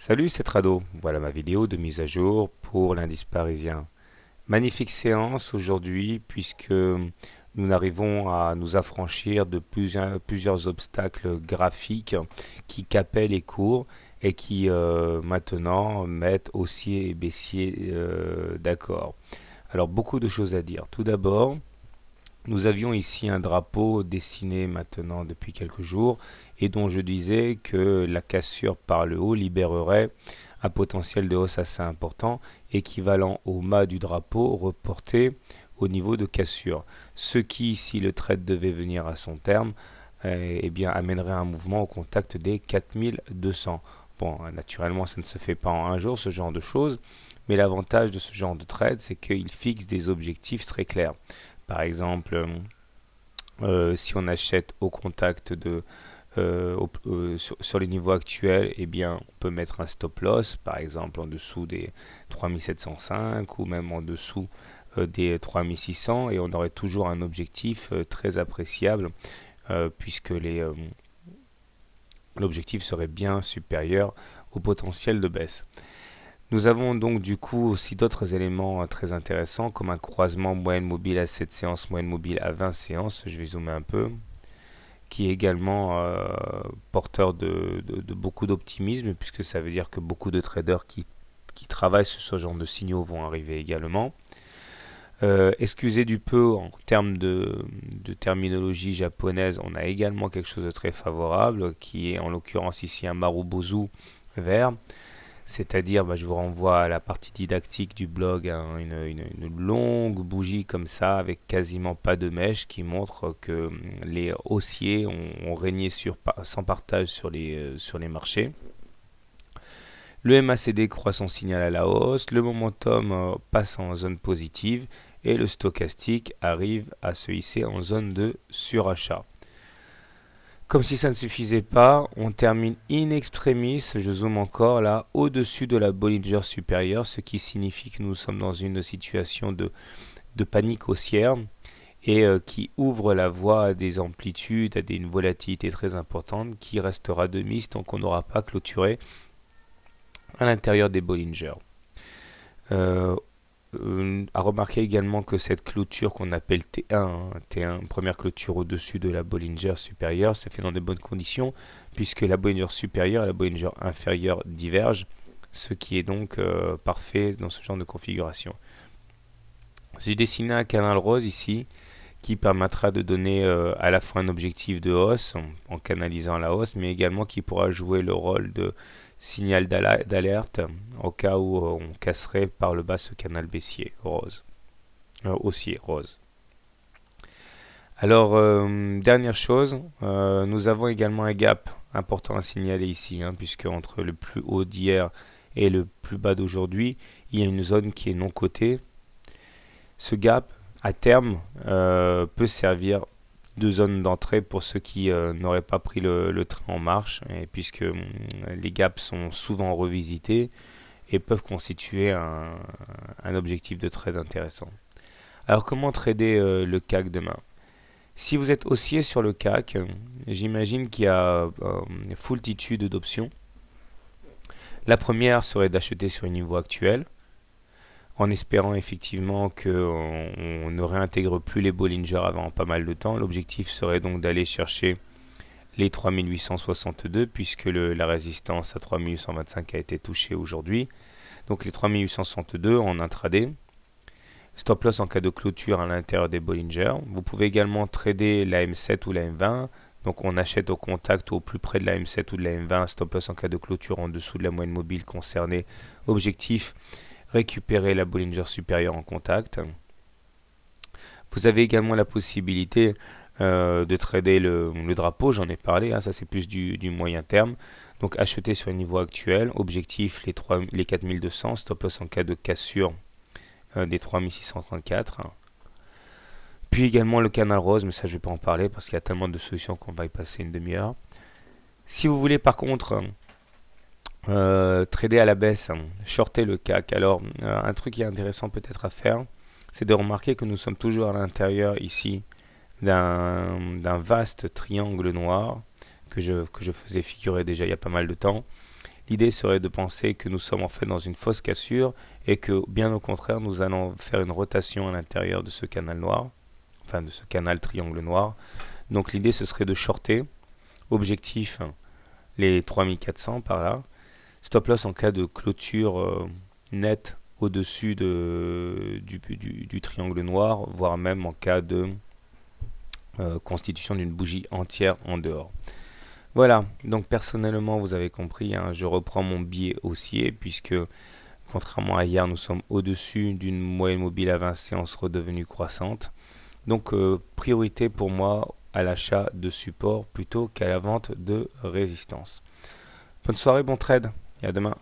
Salut, c'est Trado. Voilà ma vidéo de mise à jour pour l'indice parisien. Magnifique séance aujourd'hui puisque nous arrivons à nous affranchir de plusieurs obstacles graphiques qui capaient les cours et qui maintenant mettent haussier et baissier d'accord. Alors beaucoup de choses à dire. Tout d'abord, nous avions ici un drapeau dessiné maintenant depuis quelques jours et dont je disais que la cassure par le haut libérerait un potentiel de hausse assez important, équivalent au mât du drapeau reporté au niveau de cassure. Ce qui, si le trade devait venir à son terme, eh bien, amènerait un mouvement au contact des 4200. Bon, naturellement, ça ne se fait pas en un jour, ce genre de choses, mais l'avantage de ce genre de trade, c'est qu'il fixe des objectifs très clairs. Par exemple, si on achète au contact de sur les niveaux actuels, eh bien, on peut mettre un stop loss, par exemple en dessous des 3705 ou même en dessous des 3600 et on aurait toujours un objectif très appréciable puisque l'objectif serait bien supérieur au potentiel de baisse. Nous avons donc du coup aussi d'autres éléments très intéressants comme un croisement moyenne mobile à 7 séances, moyenne mobile à 20 séances, je vais zoomer un peu, qui est également porteur de beaucoup d'optimisme puisque ça veut dire que beaucoup de traders qui travaillent sur ce genre de signaux vont arriver également. Excusez du peu en termes de terminologie japonaise, on a également quelque chose de très favorable qui est en l'occurrence ici un Marubozu vert. C'est-à-dire, je vous renvoie à la partie didactique du blog, hein, une longue bougie comme ça, avec quasiment pas de mèche, qui montre que les haussiers ont régné sans partage sur les marchés. Le MACD croît son signal à la hausse, le momentum passe en zone positive et le stochastique arrive à se hisser en zone de surachat. Comme si ça ne suffisait pas, on termine in extremis, je zoome encore là, au-dessus de la Bollinger supérieure, ce qui signifie que nous sommes dans une situation de panique haussière et qui ouvre la voie à des amplitudes, à une volatilité très importante qui restera de mise tant qu'on n'aura pas clôturé à l'intérieur des Bollinger. À remarquer également que cette clôture qu'on appelle T1, première clôture au-dessus de la Bollinger supérieure, se fait dans de bonnes conditions puisque la Bollinger supérieure et la Bollinger inférieure divergent, ce qui est donc parfait dans ce genre de configuration. J'ai dessiné un canal rose ici qui permettra de donner à la fois un objectif de hausse en canalisant la hausse, mais également qui pourra jouer le rôle de signal d'alerte au cas où on casserait par le bas ce canal baissier haussier rose. Alors, dernière chose, nous avons également un gap important à signaler ici, puisque entre le plus haut d'hier et le plus bas d'aujourd'hui, il y a une zone qui est non cotée. Ce gap, à terme, peut servir de zone d'entrée pour ceux qui n'auraient pas pris le train en marche, et puisque les gaps sont souvent revisités et peuvent constituer un objectif de trade intéressant. Alors comment trader le CAC demain? Si vous êtes haussier sur le CAC, j'imagine qu'il y a une foultitude d'options. La première serait d'acheter sur le niveau actuel, en espérant effectivement qu'on ne réintègre plus les Bollinger avant pas mal de temps. L'objectif serait donc d'aller chercher les 3862 puisque la résistance à 3825 a été touchée aujourd'hui. Donc les 3862 en intraday. Stop loss en cas de clôture à l'intérieur des Bollinger. Vous pouvez également trader la M7 ou la M20. Donc on achète au contact au plus près de la M7 ou de la M20. Stop loss en cas de clôture en dessous de la moyenne mobile concernée. Objectif récupérer la Bollinger supérieure en contact. Vous avez également la possibilité de trader le drapeau, j'en ai parlé, ça c'est plus du moyen terme. Donc acheter sur le niveau actuel, objectif les 4200, stop loss en cas de cassure des 3634. Puis également le canal rose, mais ça je ne vais pas en parler parce qu'il y a tellement de solutions qu'on va y passer une demi-heure. Si vous voulez par contre trader à la baisse, shorter le CAC. Alors, un truc qui est intéressant peut-être à faire, c'est de remarquer que nous sommes toujours à l'intérieur ici d'un vaste triangle noir que je faisais figurer déjà il y a pas mal de temps l'idée serait de penser que nous sommes en fait dans une fausse cassure et que bien au contraire nous allons faire une rotation à l'intérieur de ce canal noir, enfin de ce canal triangle noir. Donc l'idée ce serait de shorter, objectif les 3400 par là, stop loss en cas de clôture nette au-dessus du triangle noir, voire même en cas de constitution d'une bougie entière en dehors. Voilà, donc personnellement vous avez compris, hein, je reprends mon biais haussier puisque contrairement à hier nous sommes au-dessus d'une moyenne mobile à 20 séances redevenue croissante. Donc priorité pour moi à l'achat de support plutôt qu'à la vente de résistance. Bonne soirée, bon trade et à demain.